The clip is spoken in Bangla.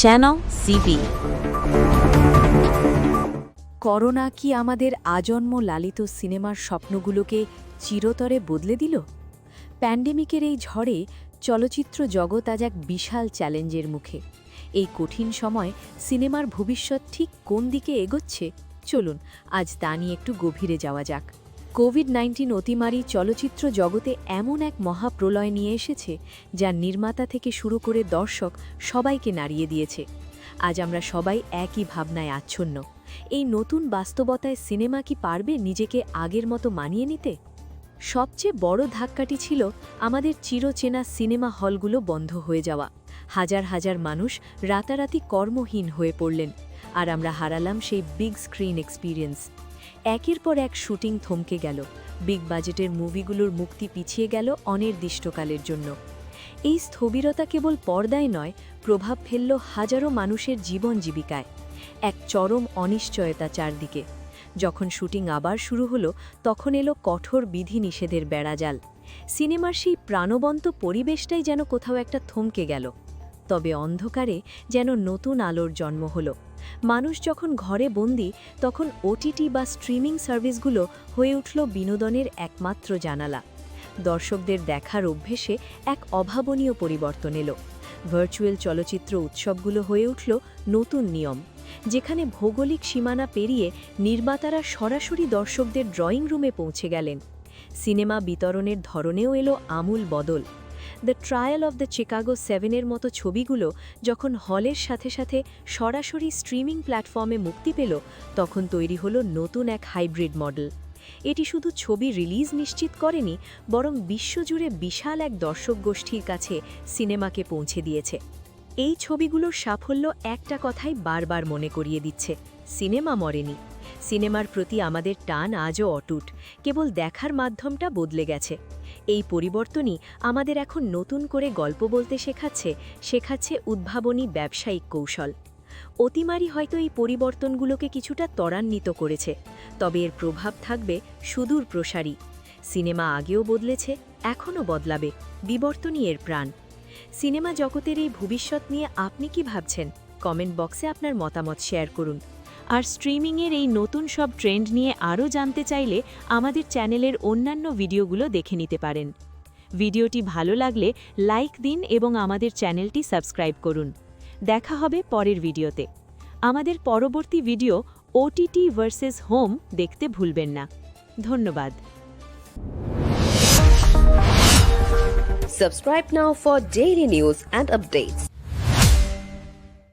channel CB. করোনা কি আমাদের আজন্ম লালিত সিনেমার স্বপ্নগুলোকে চিরতরে বদলে দিল? প্যান্ডেমিকের এই ঝড়ে চলচ্চিত্র জগৎ আজ এক বিশাল চ্যালেঞ্জের মুখে। এই কঠিন সময় সিনেমার ভবিষ্যৎ ঠিক কোন দিকে এগোচ্ছে, চলুন আজ তা নিয়ে একটু গভীরে যাওয়া যাক। কোভিড-19 অতিমারি চলচ্চিত্র জগতে এমন এক মহাপ্রলয় নিয়ে এসেছে, যা নির্মাতা থেকে শুরু করে দর্শক সবাইকে নাড়িয়ে দিয়েছে। আজ আমরা সবাই একই ভাবনায় আচ্ছন্ন। এই নতুন বাস্তবতায় সিনেমা কি পারবে নিজেকে আগের মতো মানিয়ে নিতে? সবচেয়ে বড় ধাক্কাটি ছিল আমাদের চিরচেনা সিনেমা হলগুলো বন্ধ হয়ে যাওয়া। হাজার হাজার মানুষ রাতারাতি কর্মহীন হয়ে পড়লেন, আর আমরা হারালাম সেই বিগ স্ক্রিন এক্সপিরিয়েন্স। একের পর এক শুটিং থমকে গেল, বিগ বাজেটের মুভিগুলোর মুক্তি পিছিয়ে গেল অনির্দিষ্টকালের জন্য। এই স্থবিরতা কেবল পর্দায় নয়, প্রভাব ফেলল হাজারো মানুষের জীবন জীবিকায়। এক চরম অনিশ্চয়তা চারদিকে। যখন শুটিং আবার শুরু হলো, তখন এলো কঠোর বিধিনিষেধের বেড়াজাল। সিনেমার সেই প্রাণবন্ত পরিবেশটাই যেন কোথাও একটা থমকে গেল। তবে অন্ধকারে যেন নতুন আলোর জন্ম হলো। মানুষ যখন ঘরে বন্দী, তখন ওটিটি বা স্ট্রিমিং সার্ভিসগুলো হয়ে উঠল বিনোদনের একমাত্র জানালা। দর্শকদের দেখার অভ্যেসে এক অভাবনীয় পরিবর্তন এলো। ভার্চুয়াল চলচ্চিত্র উৎসবগুলো হয়ে উঠল নতুন নিয়ম, যেখানে ভৌগোলিক সীমানা পেরিয়ে নির্মাতারা সরাসরি দর্শকদের ড্রয়িং রুমে পৌঁছে গেলেন। সিনেমা বিতরণের ধরনেও এলো আমূল বদল। The trial of the Chicago 7-এর মতো ছবিগুলো যখন হলের সাথে সাথে সরাসরি স্ট্রিমিং প্ল্যাটফর্মে মুক্তি পেল, তখন তৈরি হলো নতুন এক হাইব্রিড মডেল। এটি শুধু ছবি রিলিজ নিশ্চিত করেনি, বরং বিশ্বজুড়ে বিশাল এক দর্শক গোষ্ঠীর কাছে সিনেমাকে পৌঁছে দিয়েছে। এই ছবিগুলোর সাফল্য একটা কথাই বারবার মনে করিয়ে দিচ্ছে: সিনেমা মরেনি। সিনেমার প্রতি আমাদের টান আজও অটুট, কেবল দেখার মাধ্যমটা বদলে গেছে। এই পরিবর্তনই আমাদের এখন নতুন করে গল্প বলতে শেখাচ্ছে উদ্ভাবনী ব্যবসায়িক কৌশল। অতিমারি হয়তো এই পরিবর্তনগুলোকে কিছুটা ত্বরান্বিত করেছে, তবে এর প্রভাব থাকবে সুদূর প্রসারী। সিনেমা আগেও বদলেছে, এখনও বদলাবে, বিবর্তনই এর প্রাণ। সিনেমা জগতের এই ভবিষ্যৎ নিয়ে আপনি কি ভাবছেন? কমেন্ট বক্সে আপনার মতামত শেয়ার করুন। আর স্ট্রিমিংয়ের এই নতুন সব ট্রেন্ড নিয়ে আরও জানতে চাইলে আমাদের চ্যানেলের অন্যান্য ভিডিওগুলো দেখে নিতে পারেন। ভিডিওটি ভালো লাগলে লাইক দিন এবং আমাদের চ্যানেলটি সাবস্ক্রাইব করুন। দেখা হবে পরের ভিডিওতে। আমাদের পরবর্তী ভিডিও ওটিটি ভার্সেস হোম দেখতে ভুলবেন না। ধন্যবাদ। Subscribe now for daily news and updates.